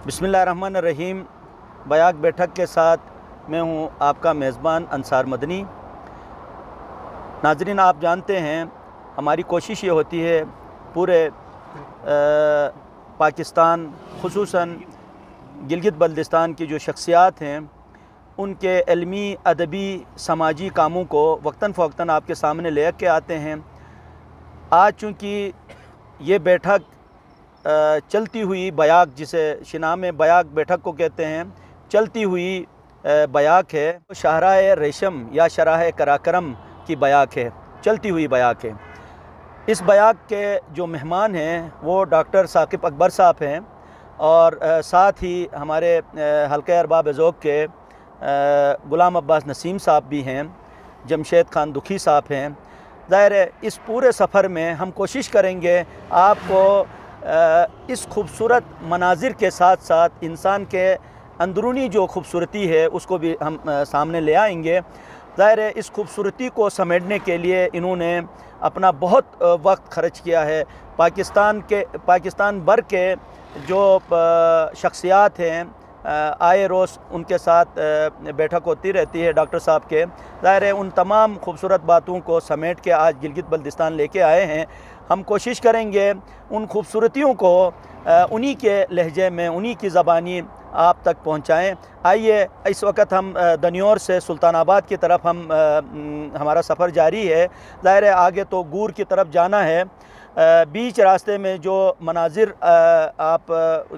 बिस्मिल्लाहिर्रहमानिर्रहीम। बयाक बैठक के साथ मैं हूँ आपका मेज़बान अंसार मदनी। नाज़रीन, आप जानते हैं हमारी कोशिश ये होती है पूरे पाकिस्तान, ख़ुसूसन गिलगित बल्तिस्तान की जो शख्सियात हैं उनके इल्मी, अदबी, समाजी कामों को वक्तन फ़वक्तन आपके सामने ले के आते हैं। आज चूँकि ये बैठक चलती हुई बयाक, जिसे शिना में बयाक बैठक को कहते हैं, चलती हुई बयाक है, शाहराए रेशम या शराह कराकरम की बयाक है, चलती हुई बयाक है। इस बयाक के जो मेहमान हैं वो डॉक्टर साकिब अकबर साहब हैं और साथ ही हमारे हल्का अरबाब ज़ौक़ के ग़ुलाम अब्बास नसीम साहब भी हैं, जमशेद खान दुखी साहब हैं। ज़ाहिर है इस पूरे सफ़र में हम कोशिश करेंगे आपको इस खूबसूरत मनाजिर के साथ साथ इंसान के अंदरूनी जो खूबसूरती है उसको भी हम सामने ले आएंगे। ज़ाहिर है इस खूबसूरती को समेटने के लिए इन्होंने अपना बहुत वक्त ख़र्च किया है। पाकिस्तान भर के जो शख्सियात हैं आए रोज़ उनके साथ बैठक होती रहती है डॉक्टर साहब के। ज़ाहिर है उन तमाम खूबसूरत बातों को समेट के आज गिलगित बल्तिस्तान लेके आए हैं। हम कोशिश करेंगे उन खूबसूरतियों को उन्हीं के लहजे में, उन्हीं की ज़बानी आप तक पहुँचाएँ। आइए, इस वक्त हम दनियोर से सुल्तानाबाद की तरफ हमारा सफ़र जारी है। ज़ाहिर है आगे तो गूर की तरफ जाना है। बीच रास्ते में जो मनाजिर आप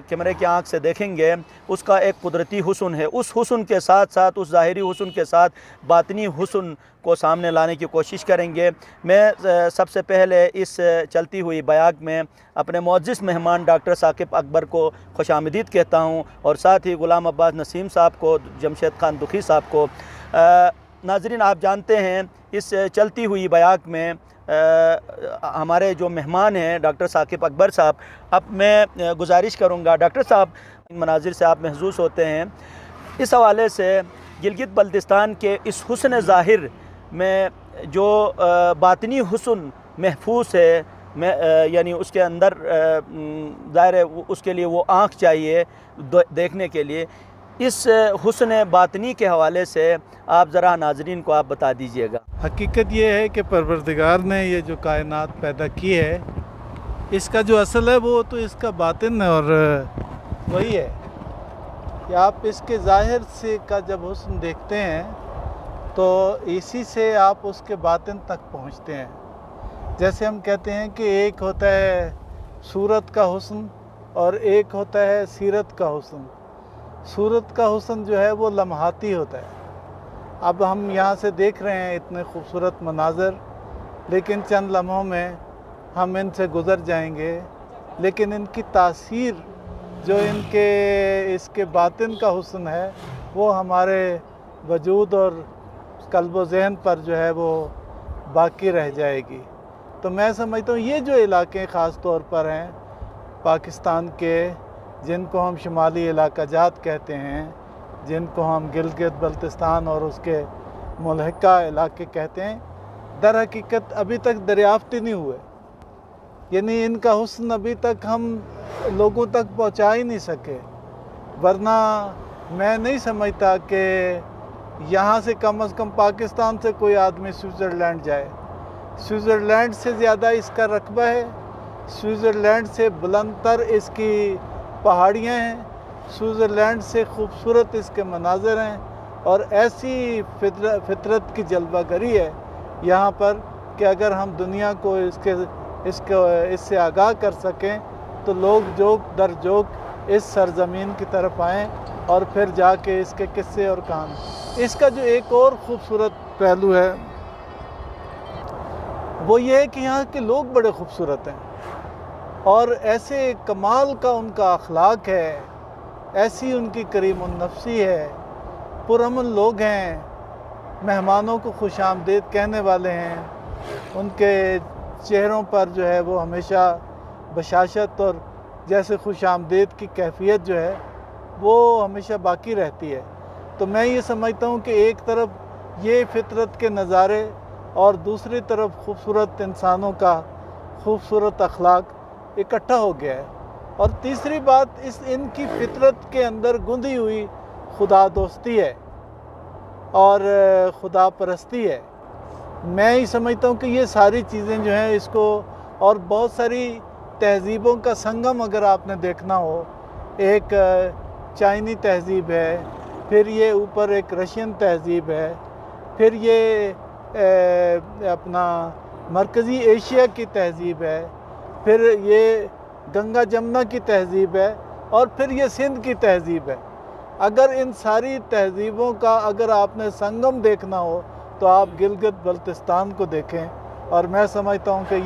कैमरे की आँख से देखेंगे उसका एक कुदरती हुस्न है। उस हुस्न के साथ साथ, उस ज़ाहिरी हुस्न के साथ बातिनी हुस्न को सामने लाने की कोशिश करेंगे। मैं सबसे पहले इस चलती हुई बयाक में अपने मुअज़्ज़िज़ मेहमान डॉक्टर साकिब अकबर को खुशामदीद कहता हूँ और साथ ही ग़ुलाम अब्बास नसीम साहब को, जमशेद खान दुखी साहब को। नाज़रीन, आप जानते हैं इस चलती हुई बयाक में हमारे जो मेहमान हैं डॉक्टर साकिब अकबर साहब। अब मैं गुजारिश करूँगा डॉक्टर साहब, इन मनाजिर से आप महसूस होते हैं, इस हवाले से गिलगित बल्तिस्तान के इस हुस्न ज़ाहिर में जो बातिनी हुस्न महफूज है, यानी उसके अंदर ज़ाहिर है उसके लिए वो आँख चाहिए देखने के लिए, इस हुस्न बातनी के हवाले से आप ज़रा नाज़रीन को आप बता दीजिएगा। हकीकत ये है कि परवरदिगार ने ये जो कायनात पैदा की है, इसका जो असल है वो तो इसका बातिन है, और वही है कि आप इसके ज़ाहिर से का जब हुस्न देखते हैं तो इसी से आप उसके बातिन तक पहुंचते हैं। जैसे हम कहते हैं कि एक होता है सूरत का हुस्न और एक होता है सीरत का हुस्न। सूरत का हुस्न जो है वो लम्हाती होता है। अब हम यहाँ से देख रहे हैं इतने खूबसूरत मनाज़र, लेकिन चंद लम्हों में हम इनसे गुज़र जाएंगे, लेकिन इनकी तासीर जो इसके बातिन का हुस्न है वो हमारे वजूद और क़ल्ब व ज़हन पर जो है वो बाकी रह जाएगी। तो मैं समझता हूँ ये जो इलाके ख़ास तौर पर हैं पाकिस्तान के, जिनको हम शुमाली इलाका जात कहते हैं, जिनको हम गिलगित बल्तिस्तान और उसके मुल्हिका इलाके कहते हैं, दर हकीकत अभी तक दरियाफ्त ही नहीं हुए। यानी इनका हुस्न अभी तक हम लोगों तक पहुंचा ही नहीं सके। वरना मैं नहीं समझता कि यहाँ से कम पाकिस्तान से कोई आदमी स्विट्ज़रलैंड जाए। स्विट्ज़रलैंड से ज़्यादा इसका रकबा है, स्विट्ज़रलैंड से बुलंदतर इसकी पहाड़ियाँ हैं, स्विट्ज़रलैंड से खूबसूरत इसके मनाज़र हैं, और ऐसी फितरत की जलवागरी है यहाँ पर कि अगर हम दुनिया को इससे आगाह कर सकें तो लोग जोक दर जोक इस सरज़मीन की तरफ आएँ और फिर जाके इसके किस्से और कहानी। इसका जो एक और ख़ूबसूरत पहलू है वो ये है कि यहाँ के लोग बड़े खूबसूरत हैं और ऐसे कमाल का उनका अखलाक है, ऐसी उनकी करीम नफ्सी है, पुरअमन लोग हैं, मेहमानों को खुश आमदीद कहने वाले हैं। उनके चेहरों पर जो है वो हमेशा बशाशत और जैसे खुश आमदीद की कैफियत जो है वो हमेशा बाकी रहती है। तो मैं ये समझता हूँ कि एक तरफ ये फितरत के नज़ारे और दूसरी तरफ खूबसूरत इंसानों का खूबसूरत अखलाक इकट्ठा हो गया है। और तीसरी बात, इनकी फितरत के अंदर गुंदी हुई खुदा दोस्ती है और खुदा परस्ती है। मैं ही समझता हूँ कि ये सारी चीज़ें जो हैं इसको, और बहुत सारी तहज़ीबों का संगम अगर आपने देखना हो, एक चाइनी तहज़ीब है, फिर ये ऊपर एक रशियन तहज़ीब है, फिर ये अपना मरकज़ी एशिया की तहज़ीब है, फिर ये गंगा जमुना की तहज़ीब है, और फिर ये सिंध की तहज़ीब है। अगर इन सारी तहज़ीबों का अगर आपने संगम देखना हो तो आप गिलगित बल्तिस्तान को देखें, और मैं समझता हूँ कि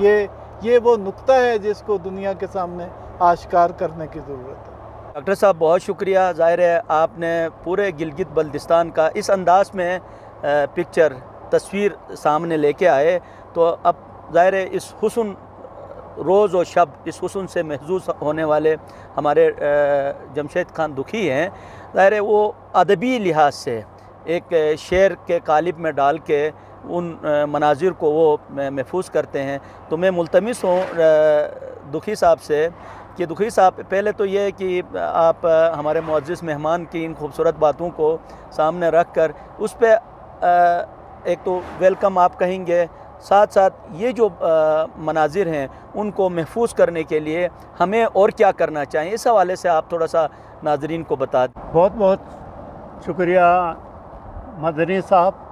ये वो नुक्ता है जिसको दुनिया के सामने आश्कार करने की ज़रूरत है। डॉक्टर साहब बहुत शुक्रिया। ज़ाहिर है आपने पूरे गिलगित बल्तिस्तान का इस अंदाज़ में पिक्चर तस्वीर सामने लेके आए, तो अब ज़ाहिर है इस हुस्न रोज़ और शब, इस हुस्न से महजूज होने वाले हमारे जमशेद खान दुखी हैं। ज़ाहिर है वो अदबी लिहाज से एक शेर के कालिब में डाल के उन मनाजिर को वो महफूज करते हैं। तो मैं मुल्तमिस हूँ दुखी साहब से कि दुखी साहब, पहले तो ये कि आप हमारे मुअज़्ज़िज़ मेहमान की इन खूबसूरत बातों को सामने रख कर उस पर एक तो वेलकम आप कहेंगे, साथ साथ ये जो मनाजिर हैं उनको महफूज करने के लिए हमें और क्या करना चाहिए, इस हवाले से आप थोड़ा सा नाज़रीन को बता दें। बहुत बहुत शुक्रिया मदनी साहब।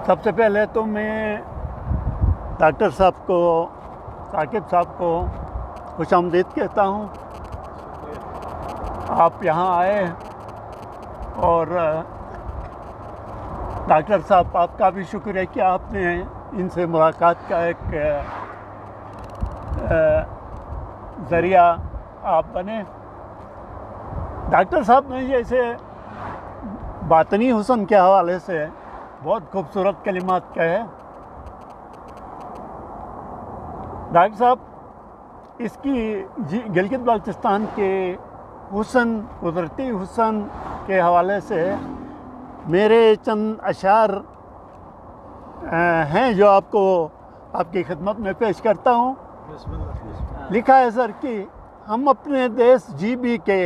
सबसे पहले तो मैं डॉक्टर साहब को, साकिब साहब को खुशामदीद कहता हूँ। आप यहाँ आए, और डॉक्टर साहब आपका भी शुक्र है कि आपने इनसे मुलाकात का एक ज़रिया आप बने। डॉक्टर साहब ने जैसे बातनी हुस्न के हवाले से बहुत खूबसूरत कलिमात कहे। डॉक्टर साहब इसकी गिलगित बल्तिस्तान के हुस्न, कुदरती हुस्न के हवाले से मेरे चंद अशार हैं जो आपको आपकी खिदमत में पेश करता हूँ। लिखा है सर कि हम अपने देश जीबी के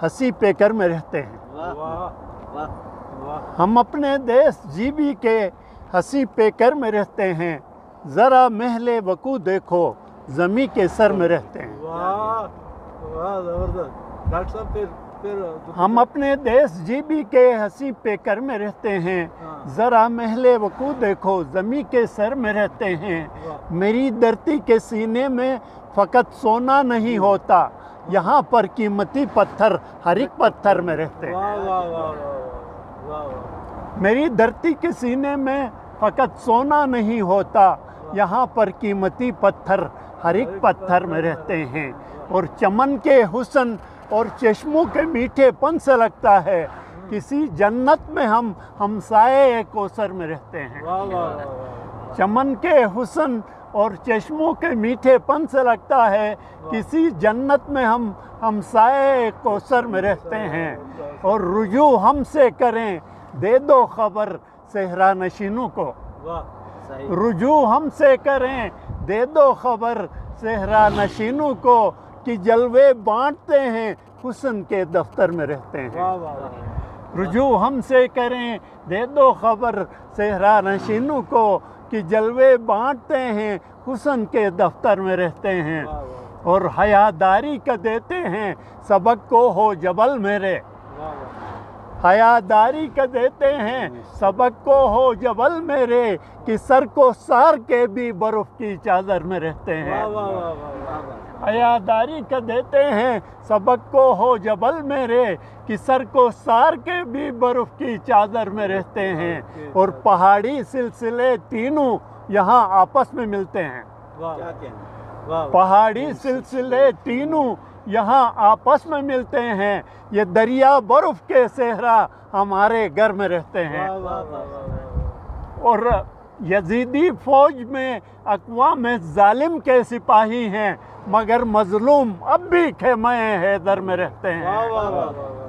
हंसी पेकर में रहते हैं। हम अपने देश जीबी के हंसी पेकर में रहते हैं, ज़रा महले वकू देखो ज़मी के सर में रहते हैं। डॉक्टर साहब फिर हम अपने देश जीबी के हंसी पेकर में रहते हैं, ज़रा महले वकू देखो ज़मी के सर में रहते हैं। मेरी धरती के सीने में फ़कत सोना नहीं होता, यहाँ पर कीमती पत्थर हर एक पत्थर में रहते हैं। मेरी धरती के सीने में फ़कत सोना नहीं होता, यहाँ पर कीमती पत्थर हर एक पत्थर में रहते हैं। और चमन के हुस्न और चश्मों के मीठेपन से लगता है किसी जन्नत में हम हमसाए कौसर में रहते हैं। चमन के हुस्न और चश्मों के मीठेपन से लगता है किसी जन्नत में हम हमसाए कौसर में रहते हैं। और रुजू हमसे करें दे दो खबर सहरा नशीनों को, रुजू हमसे करें दे दो खबर सहरा नशीनों को, कि जलवे बांटते हैं हुस्न के दफ्तर में रहते हैं। रुजू हमसे करें दे दो खबर सहरा नशीनों को, कि जलवे बांटते हैं हुस्न के दफ्तर में रहते हैं। और हयादारी का देते हैं सबक को हो जबल मेरे, हयादारी का देते हैं सबक को हो जबल मेरे, कि सर को सार के भी बर्फ की चादर में रहते हैं। हयादारी का देते हैं सबक को हो जबल मेरे, कि सर को सार के भी बर्फ की चादर में रहते हैं। और पहाड़ी सिलसिले तीनों यहाँ आपस में मिलते हैं। पहाड़ी सिलसिले तीनों यहाँ आपस में मिलते हैं, ये दरिया बर्फ के सहरा हमारे घर में रहते हैं। और यजीदी फौज में अक़वाम जालिम के सिपाही हैं, मगर मजलूम अब भी खेमे हैदर में रहते हैं।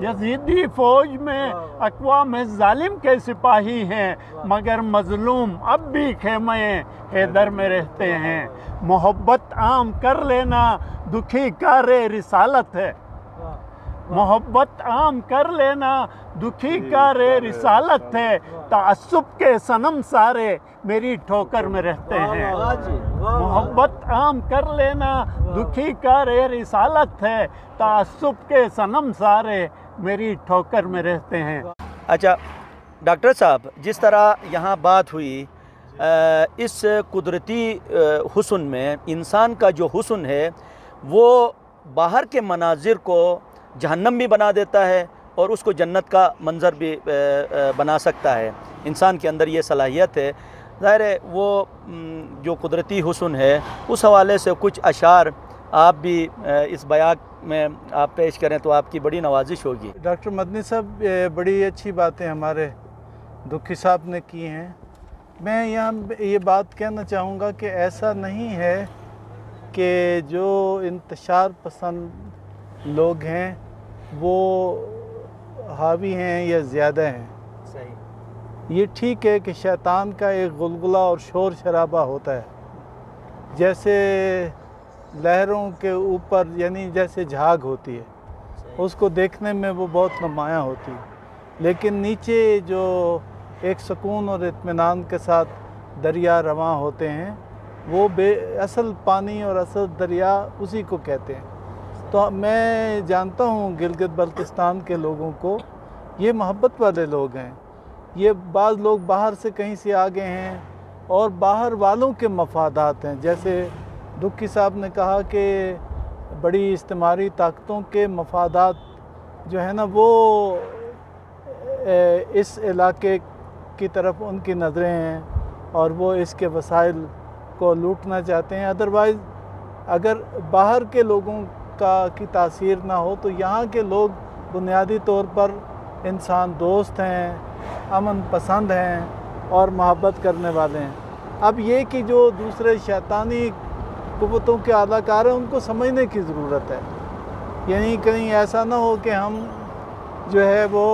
यजीदी फौज में अक़वाम जालिम के सिपाही हैं, मगर मजलूम अब भी खेमे हैदर में रहते हैं। मोहब्बत आम कर लेना दुखी कारे रिसालत है, मोहब्बत आम कर लेना दुखी कारे रिसालत है। ताअस्सुब के सनम सारे मेरी ठोकर में रहते हैं। मोहब्बत आम कर लेना दुखी कारे रिसालत है, ताअस्सुब के सनम सारे मेरी ठोकर में रहते हैं। अच्छा डॉक्टर साहब, जिस तरह यहाँ बात हुई, इस कुदरती हुस्न में इंसान का जो हुस्न है वो बाहर के मनाजिर को जहन्नम भी बना देता है और उसको जन्नत का मंज़र भी बना सकता है। इंसान के अंदर ये सलाहियत है। ज़ाहिर है वो जो कुदरती हुस्न है उस हवाले से कुछ अशार आप भी इस बयान में आप पेश करें तो आपकी बड़ी नवाजिश होगी। डॉक्टर मदनी साहब बड़ी अच्छी बातें हमारे दुखी साहब ने की हैं। मैं यहाँ ये बात कहना चाहूँगा कि ऐसा नहीं है कि जो इंतशार पसंद लोग हैं वो हावी हैं या ज़्यादा हैं। सही। ये ठीक है कि शैतान का एक गुलगुला और शोर शराबा होता है, जैसे लहरों के ऊपर यानी जैसे झाग होती है, उसको देखने में वो बहुत नुमायाँ होती है, लेकिन नीचे जो एक सुकून और इत्मीनान के साथ दरिया रवां होते हैं वो असल पानी और असल दरिया उसी को कहते हैं। तो मैं जानता हूँ गिलगित बल्तिस्तान के लोगों को, ये मोहब्बत वाले लोग हैं। ये बाज़ लोग बाहर से कहीं से आ गए हैं और बाहर वालों के मफादात हैं। जैसे दुखी साहब ने कहा कि बड़ी इस्तेमारी ताकतों के मफादात जो है ना वो इस इलाके की तरफ उनकी नज़रें हैं और वो इसके वसाइल को लूटना चाहते हैं। अदरवाइज़ अगर बाहर के लोगों की तासीर ना हो तो यहाँ के लोग बुनियादी तौर पर इंसान दोस्त हैं, अमन पसंद हैं और मोहब्बत करने वाले हैं। अब ये कि जो दूसरे शैतानी कुव्वतों के अदाकार हैं उनको समझने की ज़रूरत है, यानी कहीं ऐसा ना हो कि हम जो है वो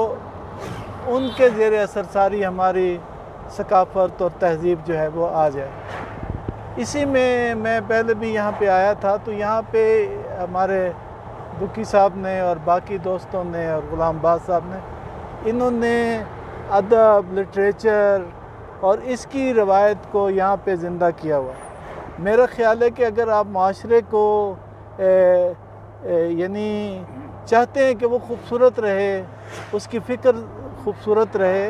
उनके ज़ेर असर सारी हमारी सकाफ़त और तहज़ीब जो है वो आ जाए। इसी में मैं पहले भी यहाँ पे आया था तो यहाँ पे हमारे दुखी साहब ने और बाकी दोस्तों ने और गुलाम बाज साहब ने, इन्होंने अदब, लिटरेचर और इसकी रवायत को यहाँ पे ज़िंदा किया हुआ है। मेरा ख़्याल है कि अगर आप माशरे को यानी चाहते हैं कि वो खूबसूरत रहे, उसकी फ़िक्र खूबसूरत रहे,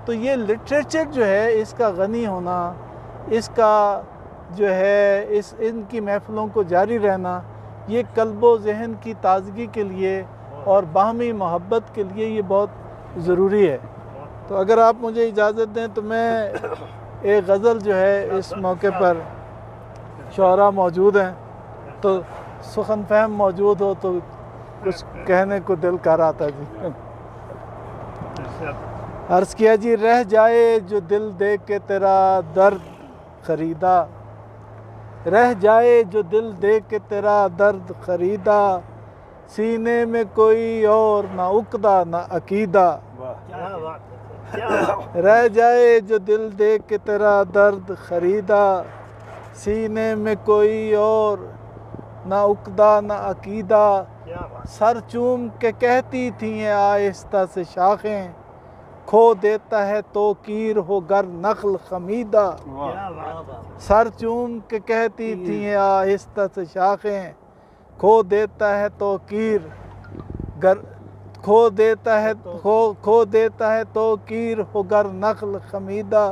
तो ये लिटरेचर जो है इसका गनी होना, इसका जो है इनकी महफ़िलों को जारी रहना, ये कल्बो ज़हन की ताज़गी के लिए और बाहमी मोहब्बत के लिए ये बहुत ज़रूरी है। तो अगर आप मुझे इजाज़त दें तो मैं एक गज़ल जो है इस मौके पर शोरा मौजूद हैं तो सुखन फहम मौजूद हो तो कुछ कहने को दिल कर रहा था जी। अर्ज़ किया जी, रह जाए जो दिल देख के तेरा दर्द ख़रीदा, रह जाए जो दिल देख के तेरा दर्द ख़रीदा, सीने में कोई और ना उक़दा ना अकीदा। रह जाए जो दिल देख के तेरा दर्द ख़रीदा, सीने में कोई और ना उक़दा ना अकीदा। सर चूम के कहती थी आहिस्ता से शाखें, खो देता है तो कीर हो गर नख्ल खमीदा। सर चूम के कहती थी आहिस्ता से शाखें, खो देता है तो कीर गर खो देता है तो कीर हो गर नख्ल खमीदा।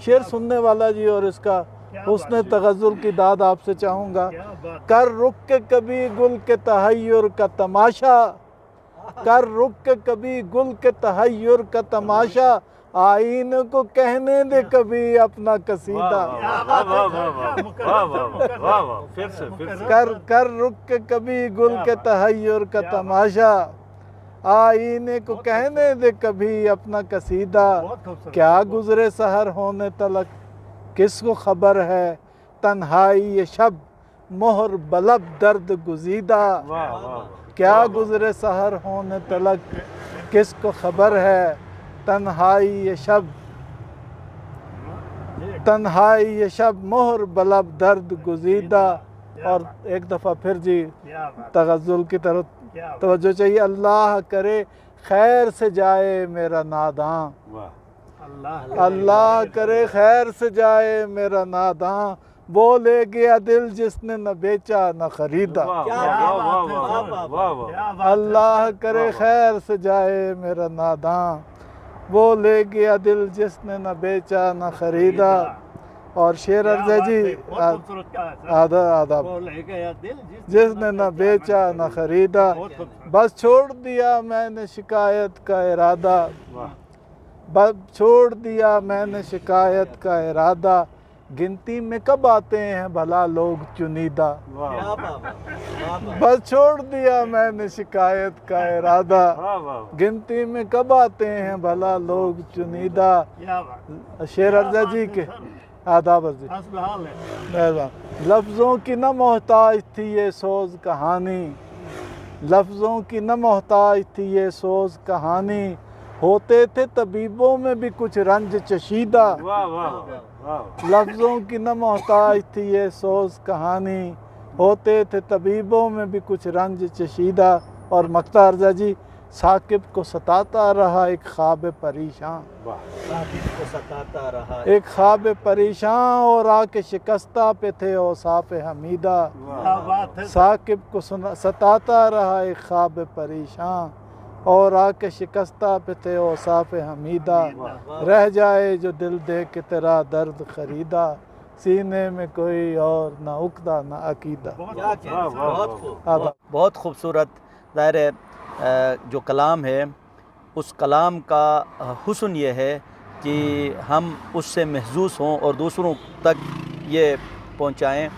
शेर सुनने वाला जी और इसका हुस्न तगज़्ज़ुल की दाद आपसे चाहूँगा। कर रुक के कभी गुल के तहय्युर का तमाशा, कर रुक के कभी गुल के तहय्युर का तमाशा, आईने को कहने दे कभी अपना कसीदा। कर रुक के कभी गुल के तहय्युर का तमाशा, आईने को कहने दे कभी अपना कसीदा। क्या गुजरे सहर होने तलक किसको खबर है तन्हाई ये शब मोहर बलब दर्द गुजीदा। क्या गुजरे सहर होने तलक किसको खबर है तन्हाई ये शब, तन्हाई ये शब मोहर बलब दर्द गुजीदा। और एक दफ़ा फिर जी तगज़ुल की तरफ तवज्जो चाहिए। अल्लाह करे खैर से जाए मेरा नादां, अल्लाह करे खैर से जाए मेरा नादां, वो ले गया दिल जिसने न बेचा न खरीदा। अल्लाह करे खैर से जाए मेरा नादां, वो ले गया दिल जिसने न बेचा न खरीदा। और शेर अर्ज़ है जी आधा आधा, जिसने न बेचा न खरीदा, बस छोड़ दिया मैंने शिकायत का इरादा, बस छोड़ दिया मैंने शिकायत का इरादा, गिनती में कब आते हैं भला लोग चुनीदा। बस छोड़ दिया मैंने शिकायत का इरादा, गिनती में कब आते हैं भला लोग चुनीदा। शेर अर्ज़ा जी के आदाब जी। लफ्ज़ों की न मोहताज थी ये सोज कहानी, लफ्ज़ों की न मोहताज थी ये सोज कहानी, होते थे तबीबों में भी कुछ रंज चशीदा। लफ्ज़ों की न मोहताज थी ये सोज कहानी, होते थे तबीबों में भी कुछ रंज चशीदा। और मक्ता अर्ज़ा जी, साकिब को सताता रहा एक ख्वाब परेशान, साकिब को सताता रहा एक ख्वाब परेशान, और आके शिकस्ता पे थे औसाफ हमीदा। साकिब को सताता रहा एक ख्वाब परेशान, और आके शिकस्ता पे थे औसाफ हमीदा। रह जाए जो दिल दे के तेरा दर्द खरीदा, सीने में कोई और ना उकदा ना अकीदा। बहुत खूबसूरत। ज़ाहिर है जो कलाम है उस कलाम का हुस्न ये है कि हम उससे महसूस हों और दूसरों तक ये पहुँचाएँ।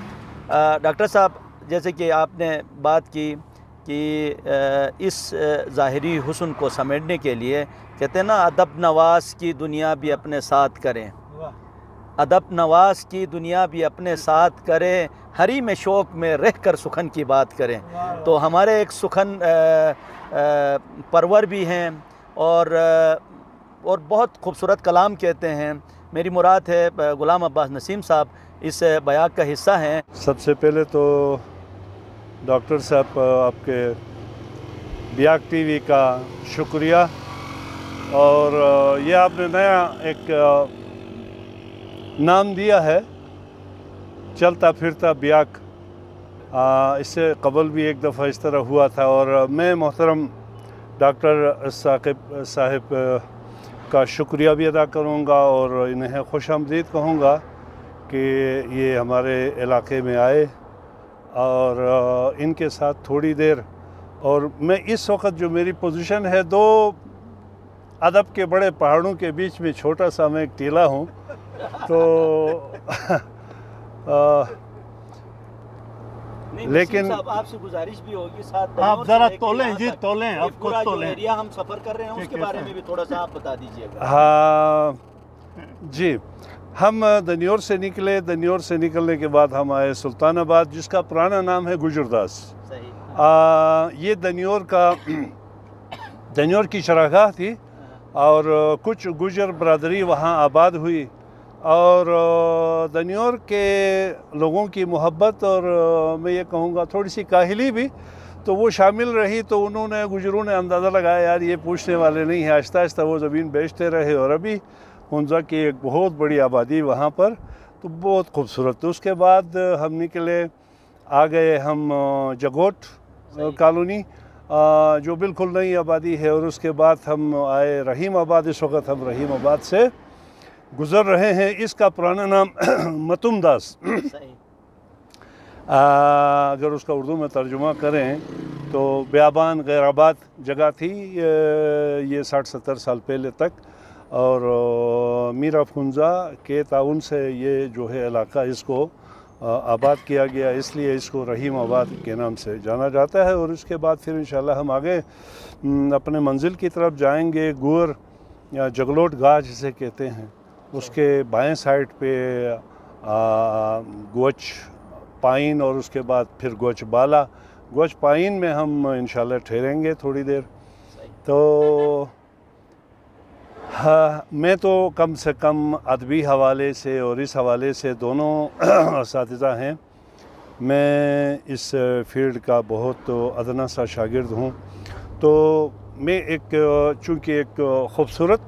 डॉक्टर साहब, जैसे कि आपने बात की कि इस ज़ाहिरी हुस्न को समेटने के लिए कहते हैं ना, अदब नवाज़ की दुनिया भी अपने साथ करें, अदब नवाज़ की दुनिया भी अपने साथ करें, हरी में शौक़ में रह कर सुखन की बात करें। तो हमारे एक सुखन परवर भी हैं और बहुत खूबसूरत कलाम कहते हैं। मेरी मुराद है ग़ुलाम अब्बास नसीम साहब इस बयान का हिस्सा हैं। सबसे पहले तो डॉक्टर साहब आपके बियाक टीवी का शुक्रिया, और ये आपने नया एक नाम दिया है, चलता फिरता बियाक। इससे कबल भी एक दफ़ा इस तरह हुआ था, और मैं मोहतरम डॉक्टर साकिब साहिब का शुक्रिया भी अदा करूँगा और इन्हें खुशामदीद कहूँगा कि ये हमारे इलाके में आए और इनके साथ थोड़ी देर। और मैं इस वक्त जो मेरी पोजीशन है, दो अदब के बड़े पहाड़ों के बीच में छोटा सा मैं एक टीला हूँ, तो लेकिन आपसे गुजारिश भी होगी साथ आप ज़रा तोलें जी, तोलें, आप खुद तोलें। एरिया हम सफ़र कर रहे हैं उसके बारे में भी थोड़ा सा आप बता दीजिएगा। हाँ जी, हम दनियोर से निकले। दनियोर से निकलने के बाद हम आए सुल्तानाबाद, जिसका पुराना नाम है गुजरदास। ये दनियोर की चरागाह थी और कुछ गुजर बरादरी वहाँ आबाद हुई, और दनियोर के लोगों की मोहब्बत और मैं ये कहूँगा थोड़ी सी काहिली भी तो वो शामिल रही। तो उन्होंने गुजरों ने अंदाज़ा लगाया यार ये पूछने वाले नहीं है, आहिस्ता आहिस्ता वो ज़मीन बेचते रहे और अभी हुंजा की एक बहुत बड़ी आबादी वहाँ पर, तो बहुत खूबसूरत। तो उसके बाद हम निकले, आ गए हम जगोट कॉलोनी, जो बिल्कुल नई आबादी है, और उसके बाद हम आए रहीम आबाद। इस वक्त हम रहीम आबाद से गुज़र रहे हैं। इसका पुराना नाम मतुमदास, अगर उसका उर्दू में तर्जुमा करें तो बियाबान गैराबाद जगह थी ये 60-70 साल पहले तक, और मीर अफहुंजा के ताउन से ये जो है इलाका इसको आबाद किया गया, इसलिए इसको रहीम आबाद के नाम से जाना जाता है। और उसके बाद फिर इंशाल्लाह हम आगे अपने मंजिल की तरफ जाएंगे। गुर या जगलोट गाह जिसे कहते हैं, उसके बाएं साइड पे गोच पाइन और उसके बाद फिर गोच बाला। गोच पाइन में हम इंशाल्लाह ठहरेंगे थोड़ी देर। तो हाँ, मैं तो कम से कम अदबी हवाले से और इस हवाले से दोनों असातिज़ा हैं। मैं इस फील्ड का बहुत अदना सा शागिर्द हूँ। तो मैं चूँकि एक ख़ूबसूरत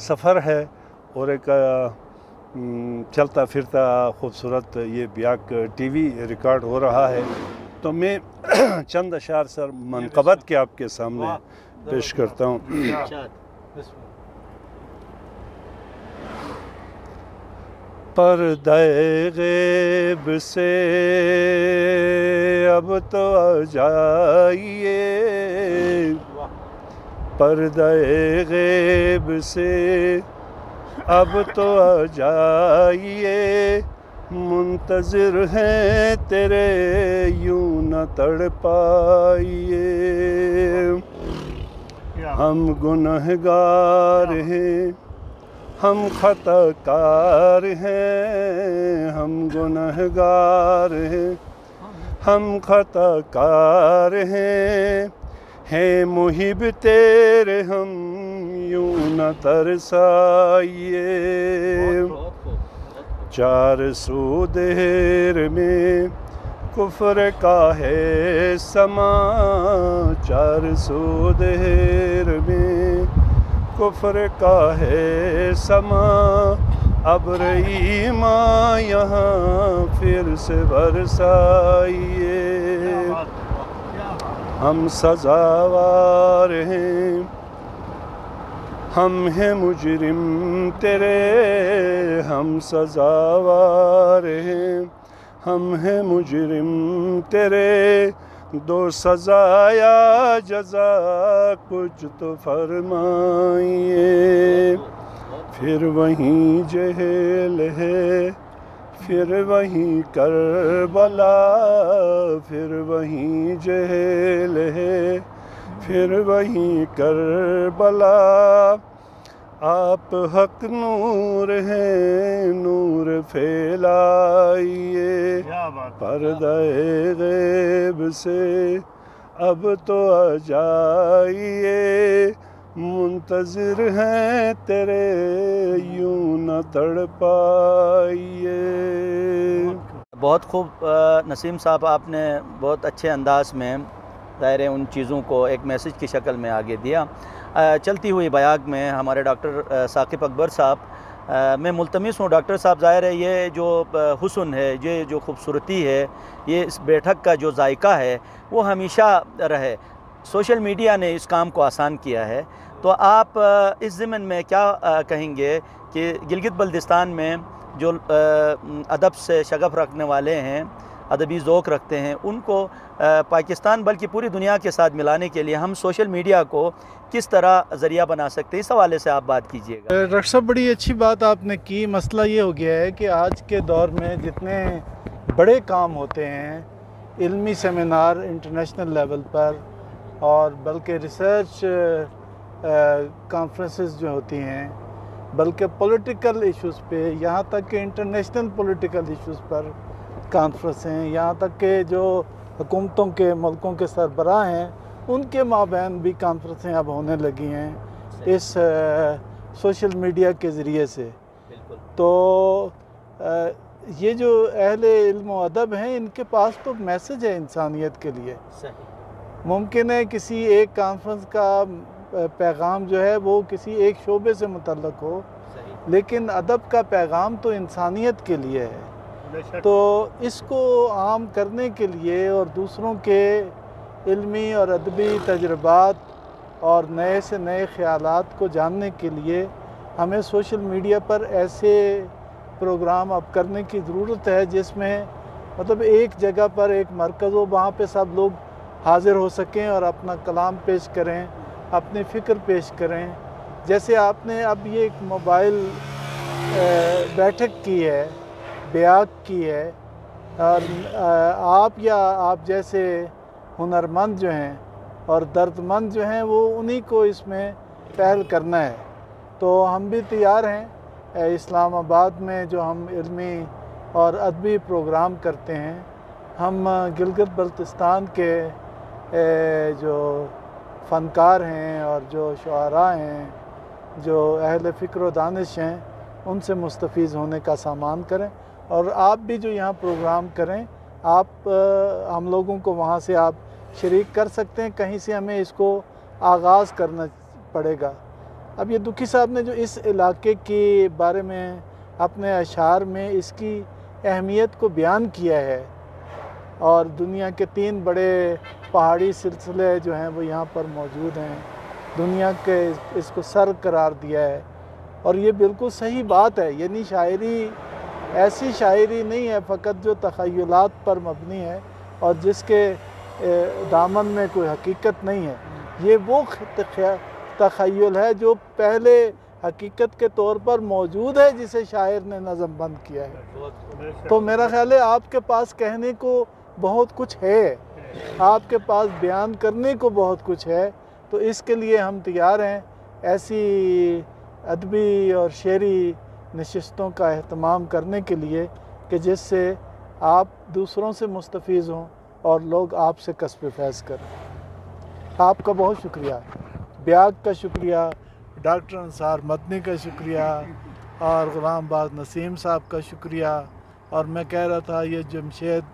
सफ़र है और एक चलता फिरता ख़ूबसूरत ये ब्याक टीवी रिकॉर्ड हो रहा है, तो मैं चंद अशार सर मनक़बत के आपके सामने पेश करता हूँ। पर्दे ग़ैब से अब तो आ जाइए, पर्दे ग़ैब से अब तो आ जाइए, मुंतज़िर हैं तेरे यूं न तड़पाइए। हम गुनहगार हैं, हम ख़ताकार हैं, हम गुनहगार हैं, हम ख़ताकार हैं मुहिब तेरे हम यूं न तरसाइए। चार सू देर में कुफ्र का है समा, चार सू देर में कुफ्र का है समा, अब्र ईमान यहाँ फिर से बरसाइए। हम सज़ावार हैं, हम हैं मुजरिम तेरे, हम सज़ावार हैं, हम हैं मुजरिम तेरे, दो सज़ा या जज़ा कुछ तो फरमाइए। फिर वहीं जहल है, फिर वहीं करबला, फिर वहीं जहल है, फिर वहीं करबला। आप हक नूर हैं, नूर फैलाइए, पर्दे ग़ैब से अब तो आ जाइए, मुंतज़िर हैं तेरे यूं न तड़पाइए। बहुत खूब नसीम साहब, आपने बहुत अच्छे अंदाज में ज़ाहिर है उन चीज़ों को एक मैसेज की शक्ल में आगे दिया। चलती हुई बयाग में हमारे डॉक्टर साकिब अकबर साहब, मैं मुल्तमिस हूँ डॉक्टर साहब, ज़ाहिर है ये जो हुस्न है, ये जो खूबसूरती है, ये इस बैठक का जो जायका है वो हमेशा रहे। सोशल मीडिया ने इस काम को आसान किया है, तो आप इस ज़िम्न में क्या कहेंगे कि गिलगित बल्तिस्तान में जो अदब से शगफ़ रखने वाले हैं, अदबी ज़ौक़ रखते हैं, उनको पाकिस्तान बल्कि पूरी दुनिया के साथ मिलाने के लिए हम सोशल मीडिया को किस तरह ज़रिया बना सकते हैं, इस हवाले से आप बात कीजिएगा। डॉक्टर साहब, बड़ी अच्छी बात आपने की। मसला ये हो गया है कि आज के दौर में जितने बड़े काम होते हैं, इल्मी सेमिनार इंटरनेशनल लेवल पर और बल्कि रिसर्च कॉन्फ्रेंसेस जो होती हैं, बल्कि पॉलिटिकल इश्यूज़ पे, यहाँ तक कि इंटरनेशनल पॉलिटिकल इश्यूज़ पर कॉन्फ्रेंस हैं, यहाँ तक के जो हुकूमतों के मुल्कों के सरबराह हैं उनके माबैन भी कॉन्फ्रेंसें अब होने लगी हैं इस सोशल मीडिया के ज़रिए से। तो ये जो अहले इल्म व अदब हैं, इनके पास तो मैसेज है इंसानियत के लिए। मुमकिन है किसी एक कॉन्फ्रेंस का पैगाम जो है वो किसी एक शोबे से मुतल्लक हो, लेकिन अदब का पैगाम तो इंसानियत के लिए है। तो इसको आम करने के लिए और दूसरों के इल्मी और अदबी तजुर्बात और नए से नए ख़यालात को जानने के लिए हमें सोशल मीडिया पर ऐसे प्रोग्राम अब करने की ज़रूरत है जिसमें मतलब एक जगह पर एक मरकज़ हो, वहाँ पे सब लोग हाज़िर हो सकें और अपना कलाम पेश करें, अपनी फ़िक्र पेश करें। जैसे आपने अब ये एक मोबाइल बैठक की है, ब्याक की है, और आप या आप जैसे हुनरमंद जो हैं और दर्दमंद जो हैं वो उन्हीं को इसमें पहल करना है। तो हम भी तैयार हैं इस्लामाबाद में जो हम इल्मी और अदबी प्रोग्राम करते हैं, हम गिलगित बल्तिस्तान के जो फ़नकार हैं और जो शुआरा हैं, जो अहल फ़िक्र व दानिश हैं, उनसे मुस्तफ़ीज़ होने का सामान करें। और आप भी जो यहाँ प्रोग्राम करें, आप हम लोगों को वहाँ से आप शरीक कर सकते हैं। कहीं से हमें इसको आगाज़ करना पड़ेगा। अब ये दुखी साहब ने जो इस इलाके के बारे में अपने अशार में इसकी अहमियत को बयान किया है, और दुनिया के 3 बड़े पहाड़ी सिलसिले जो हैं वो यहाँ पर मौजूद हैं, दुनिया के इसको सर करार दिया है, और ये बिल्कुल सही बात है। यानी शायरी ऐसी शायरी नहीं है फ़कत जो तख़य्युलात पर मबनी है और जिसके दामन में कोई हकीकत नहीं है। ये वो तख़य्युल है जो पहले हकीकत के तौर पर मौजूद है, जिसे शायर ने नज़म बंद किया है। तो मेरा ख़्याल है आपके पास कहने को बहुत कुछ है, आपके पास बयान करने को बहुत कुछ है, तो इसके लिए हम तैयार हैं। ऐसी अदबी और शेरी नशिस्तों का अहतमाम करने के लिए कि जिससे आप दूसरों से मुस्तफ़ीज़ हों और लोग आपसे कस्ब फैज़ करें। आपका बहुत शुक्रिया, ब्याग का शुक्रिया, डॉक्टर अंसार मदनी का शुक्रिया, और ग़ुलाम बाज़ नसीम साहब का शुक्रिया। और मैं कह रहा था ये जमशेद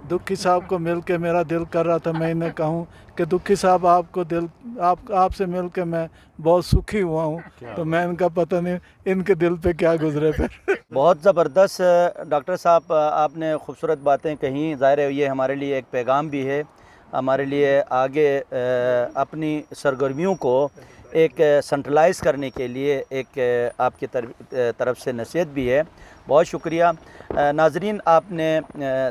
दुखी साहब को मिल के मेरा दिल कर रहा था मैं इन्हें कहूँ कि दुखी साहब आपसे मिल के मैं बहुत सुखी हुआ हूँ। तो मैं इनका पता नहीं इनके दिल पे क्या गुजरे फिर। बहुत ज़बरदस्त डॉक्टर साहब, आपने खूबसूरत बातें कहीं। ज़ाहिर है ये हमारे लिए एक पैगाम भी है, हमारे लिए आगे अपनी सरगर्मियों को एक सेंट्रलाइज करने के लिए एक आपकी तरफ से नसीहत भी है। बहुत शुक्रिया। नाज़रीन, आपने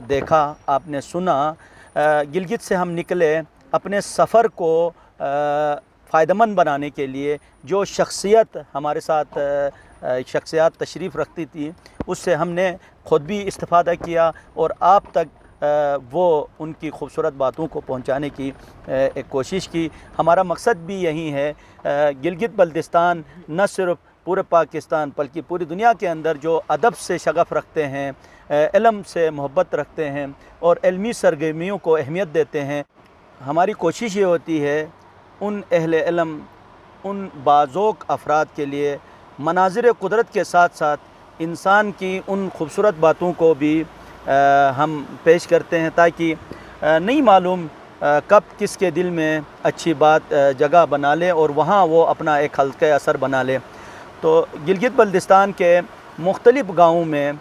देखा, आपने सुना, गिलगित से हम निकले अपने सफ़र को फ़ायदेमंद बनाने के लिए। जो शख्सियत हमारे साथ शख्सियत तशरीफ़ रखती थी, उससे हमने ख़ुद भी इस्तिफ़ादा किया और आप तक वो उनकी खूबसूरत बातों को पहुंचाने की एक कोशिश की। हमारा मकसद भी यही है। गिलगित बल्तिस्तान न सिर्फ़ पूरे पाकिस्तान बल्कि पूरी दुनिया के अंदर जो अदब से शगफ़ रखते हैं, इल्म से मोहब्बत रखते हैं और इल्मी सरगर्मियों को अहमियत देते हैं, हमारी कोशिश ये होती है उन अहले इल्म, उन बाज़ोक अफराद के लिए मनाज़िर कुदरत के साथ साथ इंसान की उन खूबसूरत बातों को भी हम पेश करते हैं, ताकि नहीं मालूम कब किसके दिल में अच्छी बात जगह बना ले और वहाँ वो अपना एक हल्के असर बना ले। तो गिलगित बल्तिस्तान के मुख्तलिफ़ गाँवों में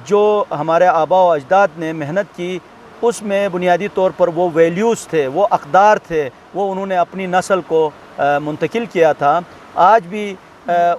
जो हमारे आबा व अजदाद ने मेहनत की, उसमें बुनियादी तौर पर वो वैल्यूज़ थे, वो अक़दार थे, वो उन्होंने अपनी नस्ल को मुंतकिल किया था। आज भी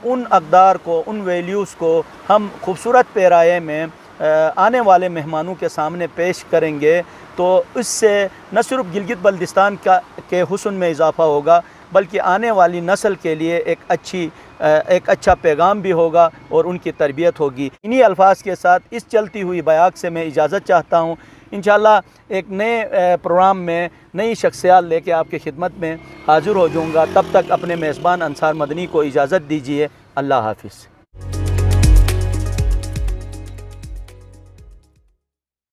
उन अक़दार को, उन वैल्यूज़ को हम खूबसूरत पैराए में आने वाले मेहमानों के सामने पेश करेंगे, तो इससे न सिर्फ गिलगित बल्तिस्तान के हुस्न में इजाफ़ा होगा बल्कि आने वाली नस्ल के लिए एक अच्छा पैगाम भी होगा और उनकी तरबियत होगी। इन्हीं अल्फाज के साथ इस चलती हुई बयाक से मैं इजाज़त चाहता हूँ। इंशाअल्लाह एक नए प्रोग्राम में नई शख्सियत लेके आपकी खिदमत में हाज़िर हो जाऊँगा। तब तक अपने मेज़बान अंसार मदनी को इजाज़त दीजिए। अल्लाह हाफ़िज़।